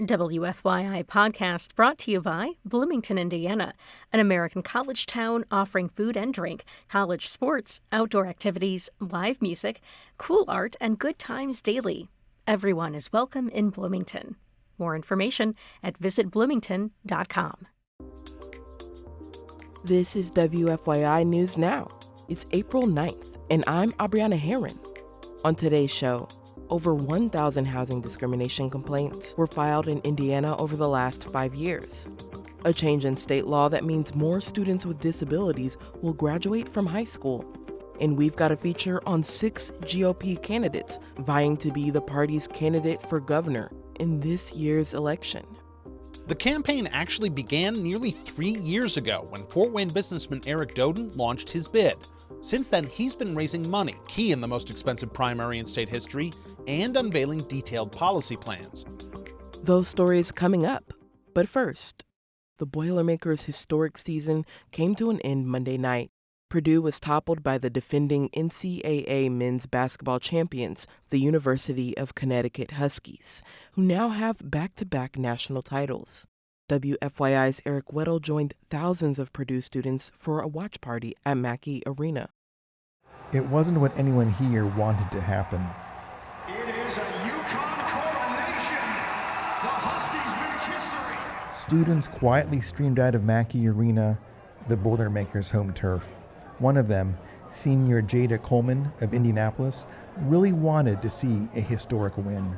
WFYI podcast brought to you by Bloomington, Indiana, an American college town offering food and drink, college sports, outdoor activities, live music, cool art, and good times daily. Everyone is welcome in Bloomington. More information at visitbloomington.com. This is WFYI News Now. It's April 9th, and I'm Abriana Herron. On today's show, over 1,000 housing discrimination complaints were filed in Indiana over the last 5 years. A change in state law that means more students with disabilities will graduate from high school. And we've got a feature on 6 GOP candidates vying to be the party's candidate for governor in this year's election. The campaign actually began nearly 3 years ago when Fort Wayne businessman Eric Daudelin launched his bid. Since then, he's been raising money, key in the most expensive primary in state history, and unveiling detailed policy plans. Those stories coming up. But first, the Boilermakers' historic season came to an end Monday night. Purdue was toppled by the defending NCAA men's basketball champions, the University of Connecticut Huskies, who now have back-to-back national titles. WFYI's Eric Weddle joined thousands of Purdue students for a watch party at Mackey Arena. It wasn't what anyone here wanted to happen. It is a UConn coronation. The Huskies make history. Students quietly streamed out of Mackey Arena, the Boilermakers' home turf. One of them, senior Jada Coleman of Indianapolis, really wanted to see a historic win.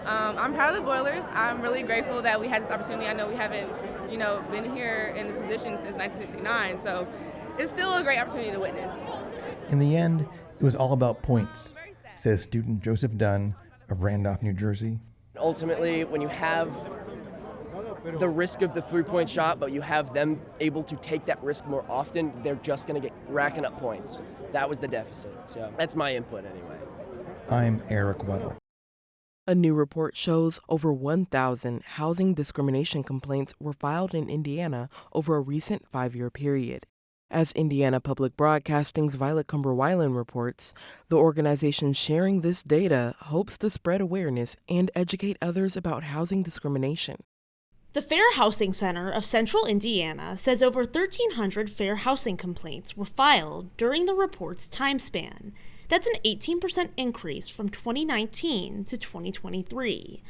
I'm proud of the Boilers. I'm really grateful that we had this opportunity. I know we haven't, been here in this position since 1969, so it's still a great opportunity to witness. In the end, it was all about points, says student Joseph Dunn of Randolph, New Jersey. Ultimately, when you have the risk of the three-point shot, but you have them able to take that risk more often, they're just going to get racking up points. That was the deficit. So that's my input anyway. I'm Eric Weddle. A new report shows over 1,000 housing discrimination complaints were filed in Indiana over a recent 5-year period. As Indiana Public Broadcasting's Violet Cumber-Weiland reports, the organization sharing this data hopes to spread awareness and educate others about housing discrimination. The Fair Housing Center of Central Indiana says over 1,300 fair housing complaints were filed during the report's time span. That's an 18% increase from 2019 to 2023.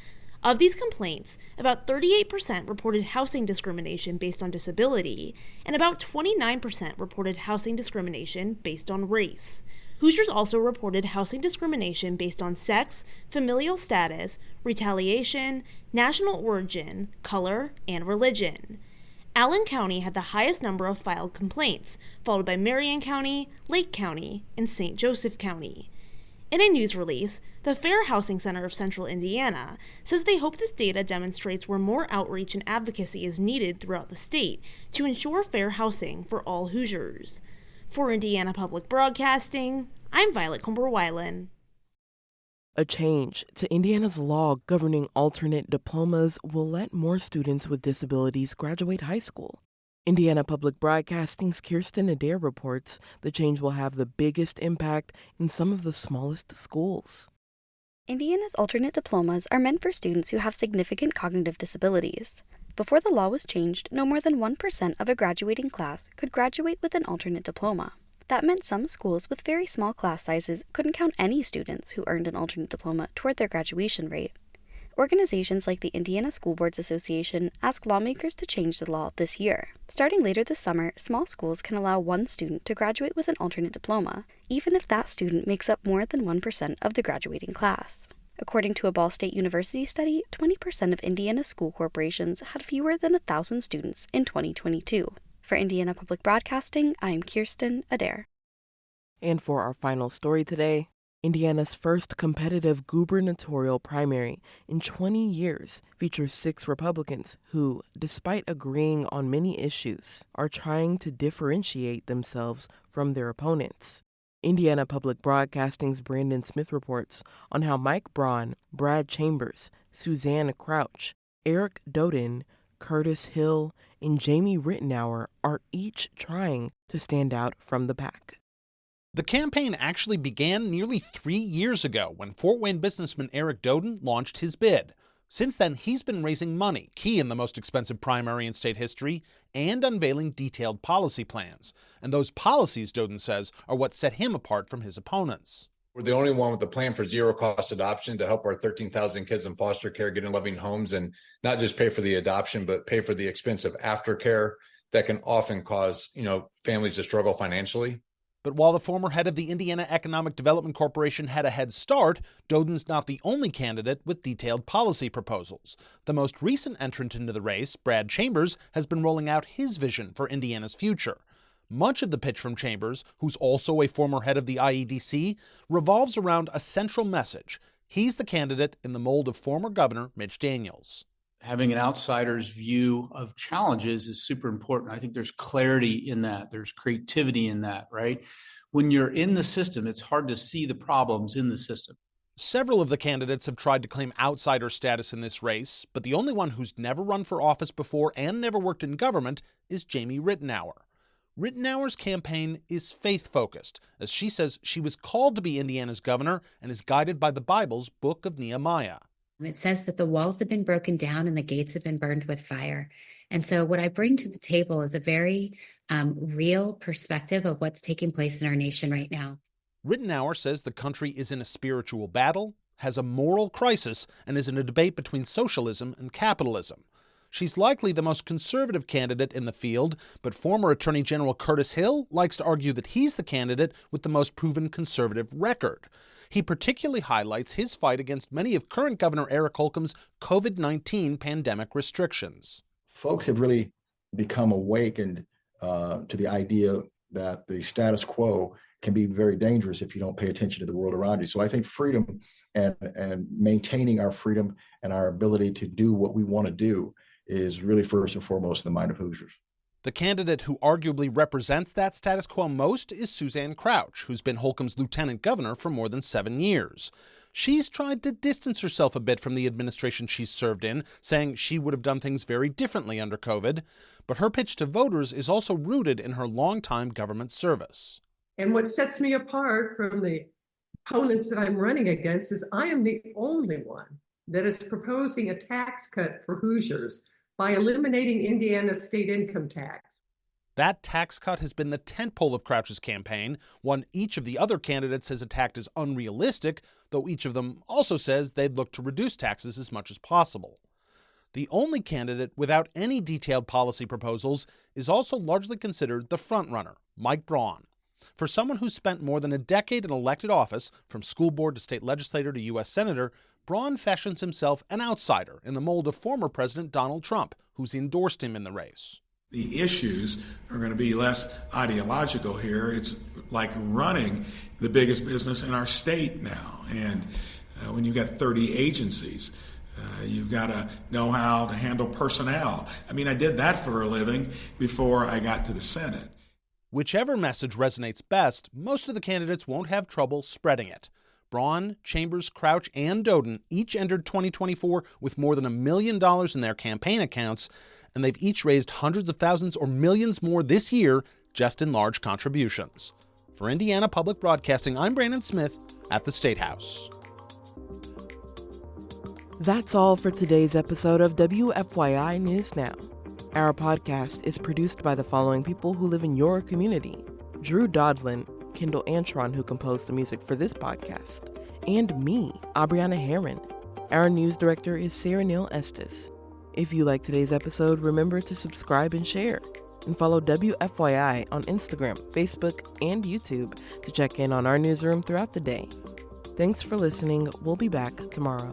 Of these complaints, about 38% reported housing discrimination based on disability, and about 29% reported housing discrimination based on race. Hoosiers also reported housing discrimination based on sex, familial status, retaliation, national origin, color, and religion. Allen County had the highest number of filed complaints, followed by Marion County, Lake County, and St. Joseph County. In a news release, the Fair Housing Center of Central Indiana says they hope this data demonstrates where more outreach and advocacy is needed throughout the state to ensure fair housing for all Hoosiers. For Indiana Public Broadcasting, I'm Violet Cumber-Weiland. A change to Indiana's law governing alternate diplomas will let more students with disabilities graduate high school. Indiana Public Broadcasting's Kirsten Adair reports the change will have the biggest impact in some of the smallest schools. Indiana's alternate diplomas are meant for students who have significant cognitive disabilities. Before the law was changed, no more than 1% of a graduating class could graduate with an alternate diploma. That meant some schools with very small class sizes couldn't count any students who earned an alternate diploma toward their graduation rate. Organizations like the Indiana School Boards Association ask lawmakers to change the law this year. Starting later this summer, small schools can allow one student to graduate with an alternate diploma, even if that student makes up more than 1% of the graduating class. According to a Ball State University study, 20% of Indiana school corporations had fewer than 1,000 students in 2022. For Indiana Public Broadcasting, I'm Kirsten Adair. And for our final story today, Indiana's first competitive gubernatorial primary in 20 years features 6 Republicans who, despite agreeing on many issues, are trying to differentiate themselves from their opponents. Indiana Public Broadcasting's Brandon Smith reports on how Mike Braun, Brad Chambers, Suzanne Crouch, Eric Doden, Curtis Hill, and Jamie Rittenauer are each trying to stand out from the pack. The campaign actually began nearly 3 years ago when Fort Wayne businessman Eric Doden launched his bid. Since then, he's been raising money, key in the most expensive primary in state history, and unveiling detailed policy plans. And those policies, Daudelin says, are what set him apart from his opponents. We're the only one with a plan for zero-cost adoption to help our 13,000 kids in foster care get in loving homes and not just pay for the adoption, but pay for the expensive aftercare that can often cause, families to struggle financially. But while the former head of the Indiana Economic Development Corporation had a head start, Daudelin's not the only candidate with detailed policy proposals. The most recent entrant into the race, Brad Chambers, has been rolling out his vision for Indiana's future. Much of the pitch from Chambers, who's also a former head of the IEDC, revolves around a central message. He's the candidate in the mold of former Governor Mitch Daniels. Having an outsider's view of challenges is super important. I think there's clarity in that. There's creativity in that, right? When you're in the system, it's hard to see the problems in the system. Several of the candidates have tried to claim outsider status in this race, but the only one who's never run for office before and never worked in government is Jamie Rittenauer. Rittenauer's campaign is faith-focused, as she says she was called to be Indiana's governor and is guided by the Bible's Book of Nehemiah. It says that the walls have been broken down and the gates have been burned with fire. And so what I bring to the table is a very real perspective of what's taking place in our nation right now. Rittenauer says the country is in a spiritual battle, has a moral crisis, and is in a debate between socialism and capitalism. She's likely the most conservative candidate in the field, but former Attorney General Curtis Hill likes to argue that he's the candidate with the most proven conservative record. He particularly highlights his fight against many of current Governor Eric Holcomb's COVID-19 pandemic restrictions. Folks have really become awakened to the idea that the status quo can be very dangerous if you don't pay attention to the world around you. So I think freedom and maintaining our freedom and our ability to do what we want to do is really first and foremost in the mind of Hoosiers. The candidate who arguably represents that status quo most is Suzanne Crouch, who's been Holcomb's lieutenant governor for more than 7 years. She's tried to distance herself a bit from the administration she's served in, saying she would have done things very differently under COVID. But her pitch to voters is also rooted in her longtime government service. And what sets me apart from the opponents that I'm running against is I am the only one that is proposing a tax cut for Hoosiers by eliminating Indiana's state income tax. That tax cut has been the tentpole of Crouch's campaign, one each of the other candidates has attacked as unrealistic, though each of them also says they'd look to reduce taxes as much as possible. The only candidate without any detailed policy proposals is also largely considered the frontrunner, Mike Braun. For someone who's spent more than a decade in elected office, from school board to state legislator to U.S. senator, Braun fashions himself an outsider in the mold of former President Donald Trump, who's endorsed him in the race. The issues are going to be less ideological here. It's like running the biggest business in our state now. And when you've got 30 agencies, you've got to know how to handle personnel. I mean, I did that for a living before I got to the Senate. Whichever message resonates best, most of the candidates won't have trouble spreading it. Braun, Chambers, Crouch, and Daudelin each entered 2024 with more than $1 million in their campaign accounts, and they've each raised hundreds of thousands or millions more this year just in large contributions. For Indiana Public Broadcasting, I'm Brandon Smith at the State House. That's all for today's episode of WFYI News Now. Our podcast is produced by the following people who live in your community: Drew Daudelin, Kendall Antron, who composed the music for this podcast, and me, Abriana Herron. Our news director is Sarah Neal-Estes. If you like today's episode, remember to subscribe and share, and follow WFYI on Instagram, Facebook, and YouTube to check in on our newsroom throughout the day. Thanks for listening. We'll be back tomorrow.